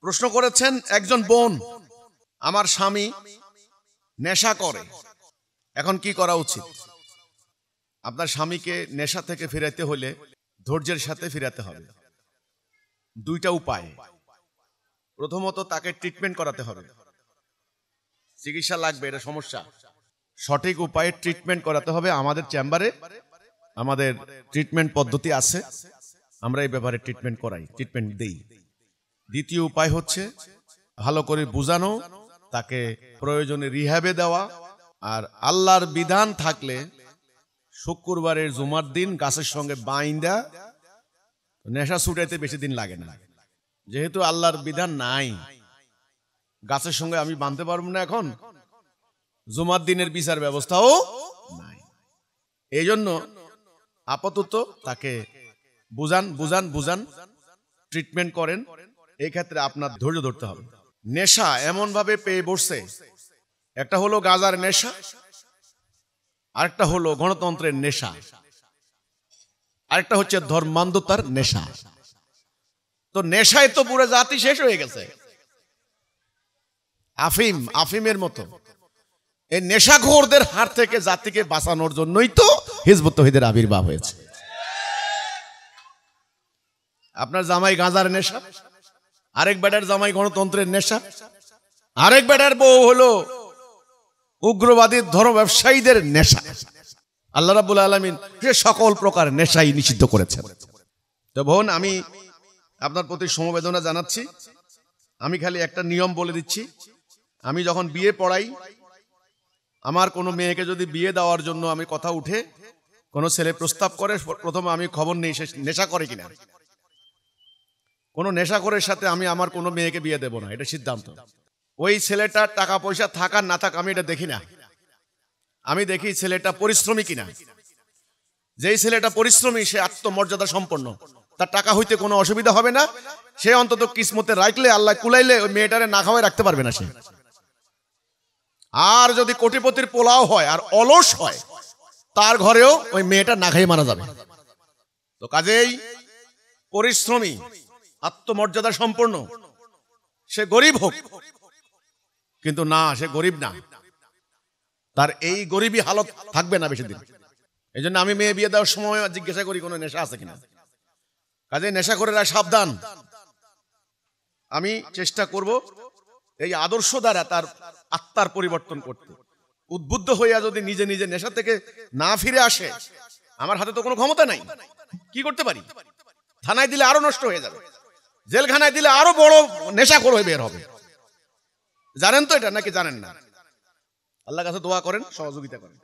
প্রশ্ন করেছেন একজন বোন, আমার স্বামী নেশা করে, এখন কি করা উচিত? আপনার স্বামীকে নেশা থেকে ফিরাতে হলে ধৈর্যের সাথে ফিরাতে হবে। দুইটা উপায়। প্রথমত তাকে ট্রিটমেন্ট করাতে হবে, চিকিৎসা লাগবে, এটা সমস্যা। সঠিক উপায়ে ট্রিটমেন্ট করাতে হবে। আমাদের চেম্বারে আমাদের ট্রিটমেন্ট পদ্ধতি আছে, আমরা এই ব্যাপারে ট্রিটমেন্ট করাই, ট্রিটমেন্ট দেই। দ্বিতীয় উপায় হচ্ছে ভালো করে বুঝানো, তাকে প্রয়োজনে রিহ্যাবে দেওয়া। আর আল্লাহর বিধান থাকলে শুক্রবারের জুমার দিন গাছের সঙ্গে বাইন্দা, নেশা ছুটাইতে বেশি দিন লাগে না। যেহেতু আল্লাহর বিধান নাই, গাছের সঙ্গে আমি বাঁধতে পারবো না, এখন জুমার দিনের বিচার ব্যবস্থাও নাই। এই জন্য আপাতত তাকে বুঝান, ট্রিটমেন্ট করেন। এই ক্ষেত্রে আপনার ধৈর্য ধরতে হবে। নেশা এমন ভাবে পেয়ে বসছে, একটা হলো গাঁজার নেশা, আরেকটা হলো গণতন্ত্রের নেশা, আরেকটা হচ্ছে ধর্মান্ধতার নেশা। তো নেশায় তো পুরো জাতি শেষ হয়ে গেছে, আফিমের মতো। এই নেশাখোরদের হাত থেকে জাতিকে বাঁচানোর জন্যই তো হিজবুত তাওহীদের আবির্ভাব হয়েছে। আপনার জামাই গাঁজার নেশা, আরেক বেটার জামাই গণতন্ত্রের নেশা, আরেক বেটার বউ হলো উগ্রবাদী ধর্ম ব্যবসায়ীদের নেশা। আল্লাহ রাব্বুল আলামিন সে সকল প্রকার নেশাই নিষিদ্ধ করেছেন। তো বোন, আমি আপনার প্রতি সমবেদনা জানাচ্ছি। আমি খালি একটা নিয়ম বলে দিচ্ছি, আমি যখন বিয়ে পড়াই, আমার কোনো মেয়েকে যদি বিয়ে দেওয়ার জন্য আমি কথা উঠে, কোনো ছেলে প্রস্তাব করে, প্রথমে আমি খবর নেই সে নেশা করে কিনা। কোনো নেশাখোরের সাথে আমি আমার কোনো মেয়েকে বিয়ে দেব না, এটা সিদ্ধান্ত। ওই ছেলেটার টাকা পয়সা থাকার না থাক আমি এটা দেখি না, আমি দেখি ছেলেটা পরিশ্রমী কিনা। যেই ছেলেটা পরিশ্রমী, সে আত্মমর্যাদা সম্পন্ন, তার টাকা হইতে কোনো অসুবিধা হবে না, সে অন্তত কিসমতে রাখলে, আল্লাহ কুলাইলে ওই মেয়েটারে না খাওয়াই রাখতে পারবে না সে। আর যদি কোটিপতির পোলাও হয় আর অলস হয়, তার ঘরেও ওই মেয়েটা না খাইয়ে মারা যাবে। তো কাজেই পরিশ্রমী, আত্মমর্যাদা সম্পন্ন, সে গরিব হোক, কিন্তু না, সে গরিব না, তার এই গরিবী হালত থাকবে না বেশি দিন। এই জন্য আমি মেয়ে বিয়ে দেওয়ার সময় জিজ্ঞাসা করি কোনো নেশা আছে কিনা। কাজে নেশাখোরেরা সাবধান। আমি চেষ্টা করব এই আদর্শ দ্বারা তার আত্মার পরিবর্তন করতে। উদ্বুদ্ধ হইয়া যদি নিজে নিজে নেশা থেকে না ফিরে আসে, আমার হাতে তো কোনো ক্ষমতা নাই, কি করতে পারি? থানায় দিলে আরো নষ্ট হয়ে যাবে, জেলখানায় দিলে আরো বড় নেশাখোর হয়ে বের হবে। জানেন তো এটা, নাকি জানেন না? আল্লাহর কাছে দোয়া করেন, সহযোগিতা করেন।